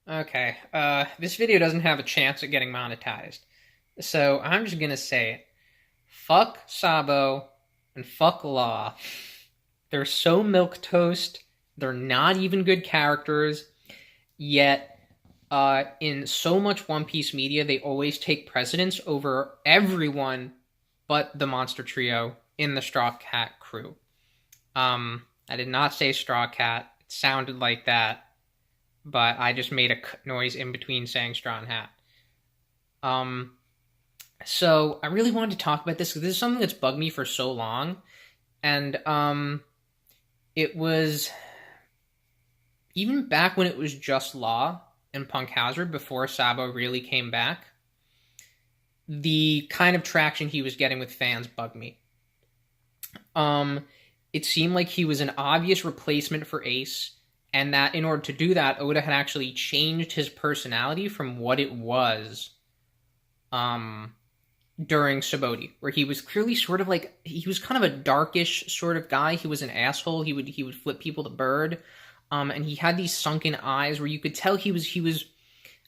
Okay, this video doesn't have a chance at getting monetized. So I'm just gonna say it. Fuck Sabo and fuck Law. They're so milquetoast. They're not even good characters. Yet, in so much One Piece media, they always take precedence over everyone but the Monster Trio in the Straw Cat crew. I did not say Straw Cat. It sounded like that, but I just made a noise in between saying Straw and Hat. Um, so I really wanted to talk about this because this is something that's bugged me for so long, and it was even back when it was just Law and Punk Hazard before Sabo really came back. The kind of traction he was getting with fans bugged me. Um, it seemed like he was an obvious replacement for Ace, and that in order to do that, Oda had actually changed his personality from what it was um, during Sabaody, where he was clearly sort of like he was kind of a darkish sort of guy. He was an asshole. He would flip people the bird, and he had these sunken eyes where you could tell he was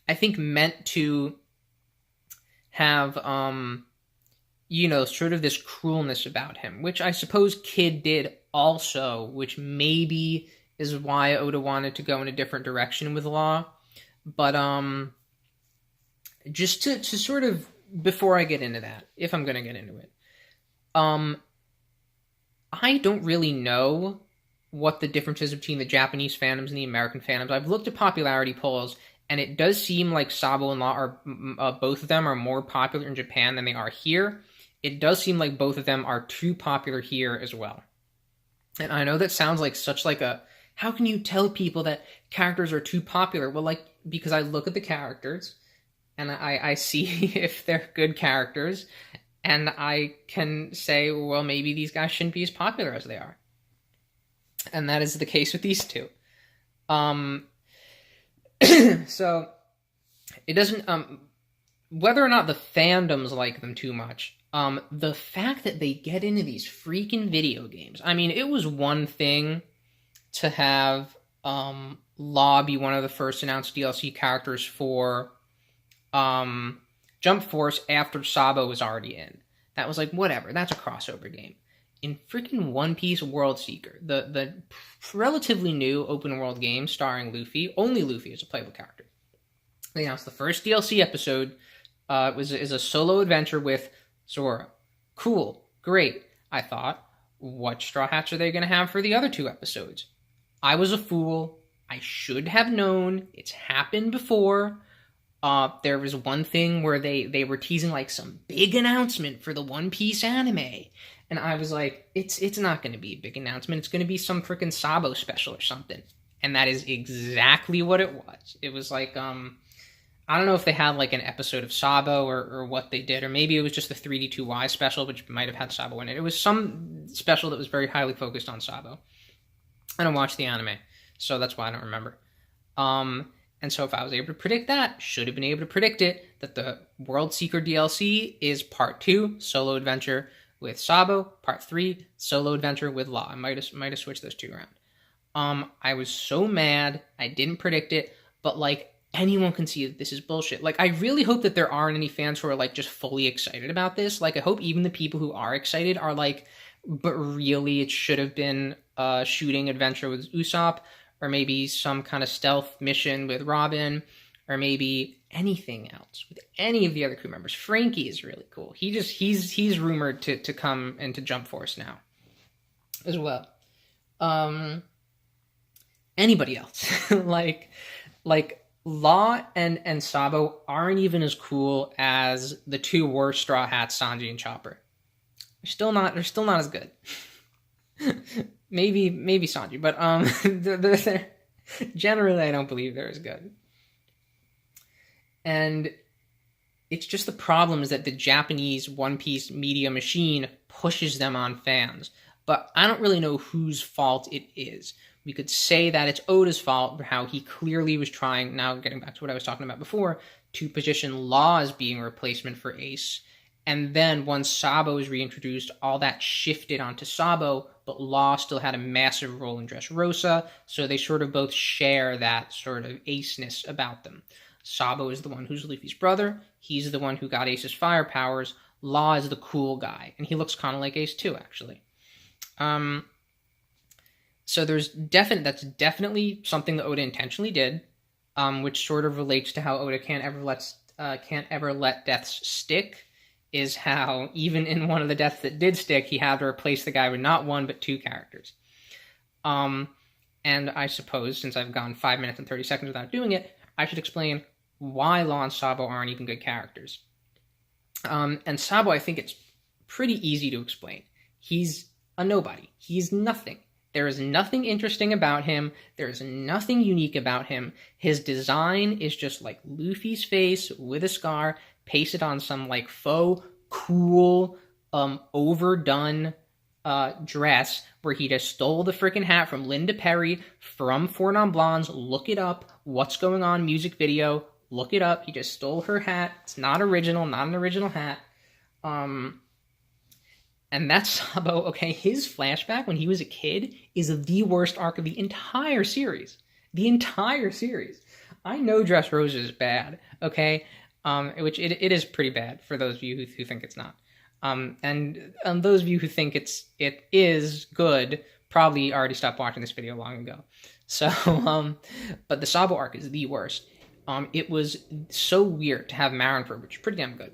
I think meant to have sort of this cruelness about him, which I suppose Kid did also, which maybe is why Oda wanted to go in a different direction with Law. But just to sort of before I get into that, if I'm gonna get into it, um, I don't really know what the difference is between the Japanese fandoms and the American fandoms. I've looked at popularity polls, and it does seem like Sabo and Law are both of them are more popular in Japan than they are here. It does seem like both of them are too popular here as well. And I know that sounds like such like a how can you tell people that characters are too popular? Well, like because I look at the characters and I see if they're good characters, and I can say, well, maybe these guys shouldn't be as popular as they are, and that is the case with these two. Um, so it doesn't whether or not the fandoms like them too much. The fact that they get into these freaking video games. I mean, it was one thing to have Law be one of the first announced DLC characters for Jump Force after Sabo was already in. That was like, whatever, that's a crossover game. In freaking One Piece World Seeker, the relatively new open world game starring Luffy, only Luffy as a playable character. They announced the first DLC episode is a solo adventure with Zoro. Cool, great. I thought, what Straw Hats are they going to have for the other two episodes? I was a fool. I should have known. It's happened before. There was one thing where they were teasing like some big announcement for the One Piece anime. And I was like, it's not going to be a big announcement. It's going to be some freaking Sabo special or something. And that is exactly what it was. It was like, I don't know if they had like an episode of Sabo or what they did, or maybe it was just the 3D2Y special, which might have had Sabo in it. It was some special that was very highly focused on Sabo. I don't watch the anime, so that's why I don't remember. And so if I was able to predict that, should have been able to predict it, that the World Seeker DLC is part 2, solo adventure with Sabo, part 3, solo adventure with Law. I might have switched those two around. I was so mad I didn't predict it, but like anyone can see that this is bullshit. Like I really hope that there aren't any fans who are like just fully excited about this. Like I hope even the people who are excited are like, but really it should have been a shooting adventure with Usopp, or maybe some kind of stealth mission with Robin, or maybe anything else with any of the other crew members. Frankie is really cool. He's rumored to come into Jump Force now as well. Anybody else like Law and Sabo aren't even as cool as the two worst Straw Hats, Sanji and Chopper. They're still not as good. maybe Sanji, but they're, generally I don't believe they're as good. And it's just the problem is that the Japanese One Piece media machine pushes them on fans. But I don't really know whose fault it is. We could say that it's Oda's fault for how he clearly was trying, now getting back to what I was talking about before, to position Law as being a replacement for Ace, And then once Sabo was reintroduced, all that shifted onto Sabo, but Law still had a massive role in Dressrosa, so they sort of both share that sort of aceness about them. Sabo is the one who's Luffy's brother. He's the one who got Ace's fire powers. Law is the cool guy, and he looks kind of like Ace too, actually. So that's definitely something that Oda intentionally did, which sort of relates to how Oda can't ever let deaths stick. Is how even in one of the deaths that did stick, he had to replace the guy with not one but two characters. And I suppose since I've gone 5 minutes and 30 seconds without doing it, I should explain why Law and Sabo aren't even good characters. And Sabo, I think it's pretty easy to explain. He's a nobody. He's nothing. There is nothing interesting about him. There is nothing unique about him. His design is just like Luffy's face with a scar pasted on some like faux cool, overdone dress where he just stole the freaking hat from Linda Perry from Four Non Blondes. Look it up. What's Going On music video. Look it up. He just stole her hat. It's not original, not an original hat. And that's Sabo. Okay, his flashback when he was a kid is the worst arc of the entire series. The entire series. I know Dressrosa is bad, okay? Which it is pretty bad for those of you who think it's not. And those of you who think it is good probably already stopped watching this video long ago. So, but the Sabo arc is the worst. It was so weird to have Marineford, which is pretty damn good,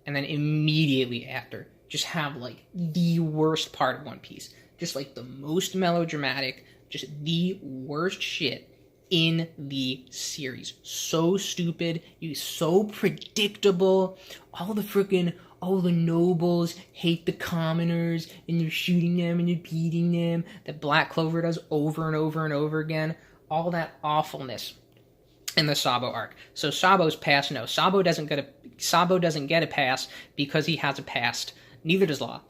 and then immediately after, just have like the worst part of One Piece. Just like the most melodramatic, just the worst shit in the series. So stupid, so predictable. All the nobles hate the commoners, and they're shooting them and they're beating them. That Black Clover does over and over and over again. All that awfulness in the Sabo arc. So Sabo's past, no. Sabo doesn't get a pass because he has a past. Neither does Law.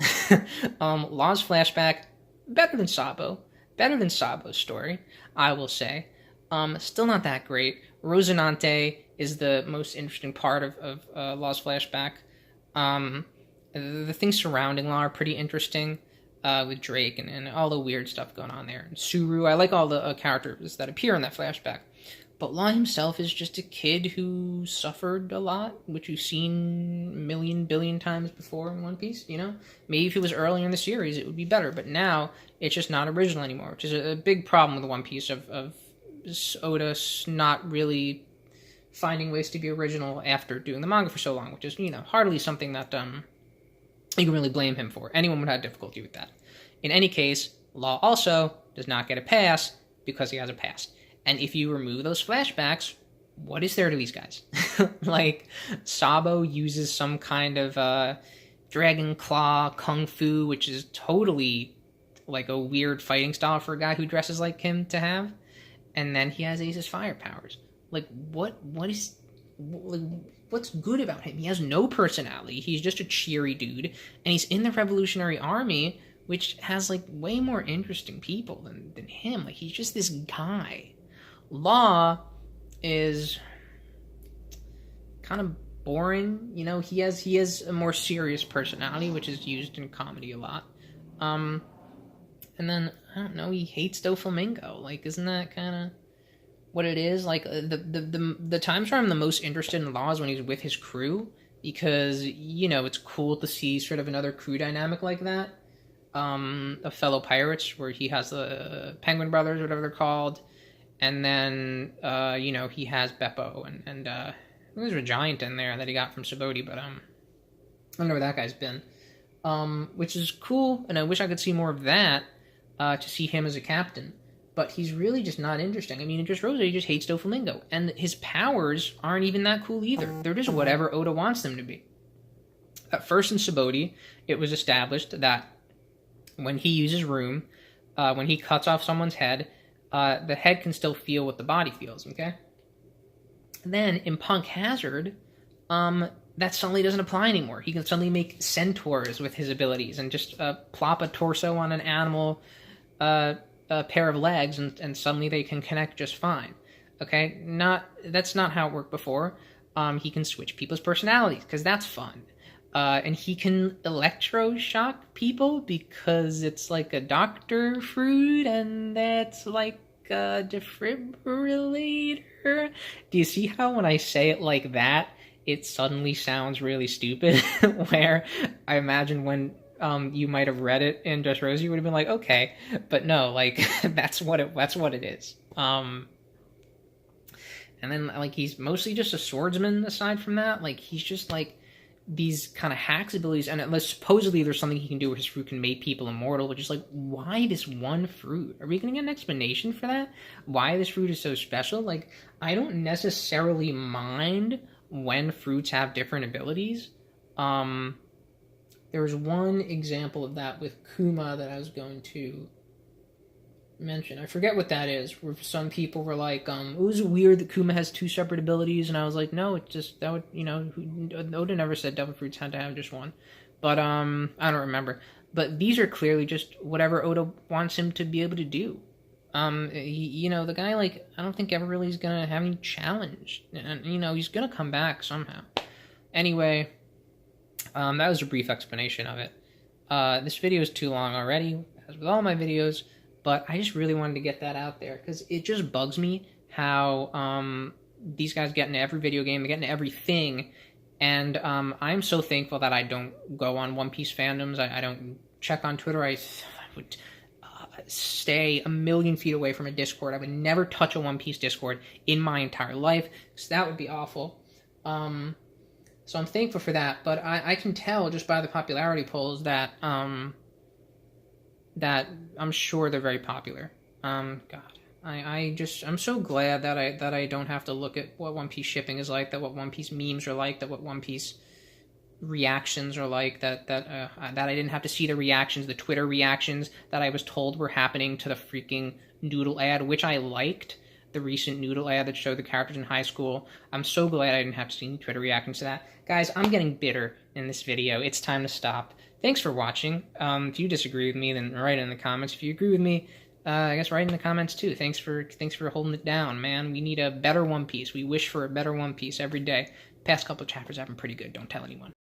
Law's flashback, better than Sabo. Better than Sabo's story, I will say. Still not that great. Rosinante is the most interesting part of Law's flashback. The things surrounding Law are pretty interesting, with Drake and all the weird stuff going on there. And Suru, I like all the characters that appear in that flashback. But Law himself is just a kid who suffered a lot, which you've seen billion times before in One Piece, you know? Maybe if it was earlier in the series, it would be better. But now, it's just not original anymore, which is a big problem with One Piece of Oda not really finding ways to be original after doing the manga for so long, which is, hardly something that you can really blame him for. Anyone would have difficulty with that. In any case, Law also does not get a pass because he has a past. And if you remove those flashbacks, what is there to these guys? Like, Sabo uses some kind of dragon claw kung fu, which is totally like a weird fighting style for a guy who dresses like him to have. And then he has Ace's fire powers. Like, what's good about him? He has no personality. He's just a cheery dude. And he's in the Revolutionary Army, which has, like, way more interesting people than him. Like, he's just this guy. Law is kind of boring. He has a more serious personality, which is used in comedy a lot. And then, I don't know, he hates Doflamingo. Like, isn't that kind of what it is? Like, the times where I'm the most interested in Law is when he's with his crew, because, it's cool to see sort of another crew dynamic like that. Of fellow pirates, where he has the Penguin Brothers, whatever they're called. And then, he has Beppo, and there's a giant in there that he got from Sabaody, but, I don't know where that guy's been. Which is cool, and I wish I could see more of that, to see him as a captain. But he's really just not interesting. I mean, in Dressrosa, he just hates Doflamingo. And his powers aren't even that cool either. They're just whatever Oda wants them to be. At first in Sabaody, it was established that when he uses Room, when he cuts off someone's head, the head can still feel what the body feels, okay? Then, in Punk Hazard, that suddenly doesn't apply anymore. He can suddenly make centaurs with his abilities and just plop a torso on an animal, a pair of legs, and suddenly they can connect just fine. Okay? That's not how it worked before. He can switch people's personalities, because that's fun. And he can electroshock people because it's like a doctor fruit, and that's like a defibrillator. Do you see how when I say it like that, it suddenly sounds really stupid? Where I imagine when you might have read it in Just Rosie, you would have been like, okay, but no, like that's what it is. And then like he's mostly just a swordsman. Aside from that, like he's just like these kind of hacks abilities, and unless supposedly there's something he can do where his fruit can make people immortal, which is like, why this one fruit? Are we gonna get an explanation for that? Why this fruit is so special? Like, I don't necessarily mind when fruits have different abilities. There was one example of that with Kuma that I was going to mention. I forget what that is. Where some people were like, it was weird that Kuma has two separate abilities, and I was like, no, it just that would, Oda never said devil fruits had to have just one. But I don't remember. But these are clearly just whatever Oda wants him to be able to do. The guy, like, I don't think ever really is gonna have any challenge, and he's gonna come back somehow. Anyway, that was a brief explanation of it. This video is too long already, as with all my videos. But I just really wanted to get that out there because it just bugs me how these guys get into every video game, they get into everything, and I'm so thankful that I don't go on One Piece fandoms. I don't check on Twitter. I would stay a million feet away from a Discord. I would never touch a One Piece Discord in my entire life because that would be awful. So I'm thankful for that, but I can tell just by the popularity polls that that I'm sure they're very popular. God, I'm so glad that I don't have to look at what One Piece shipping is like, that what One Piece memes are like, that what One Piece reactions are like, that I didn't have to see the reactions, the Twitter reactions that I was told were happening to the freaking Noodle ad, which I liked, the recent Noodle ad that showed the characters in high school. I'm so glad I didn't have to see any Twitter reactions to that. Guys, I'm getting bitter in this video. It's time to stop. Thanks for watching. If you disagree with me, then write it in the comments. If you agree with me, I guess write in the comments too. Thanks for holding it down, man. We need a better One Piece. We wish for a better One Piece every day. Past couple of chapters have been pretty good. Don't tell anyone.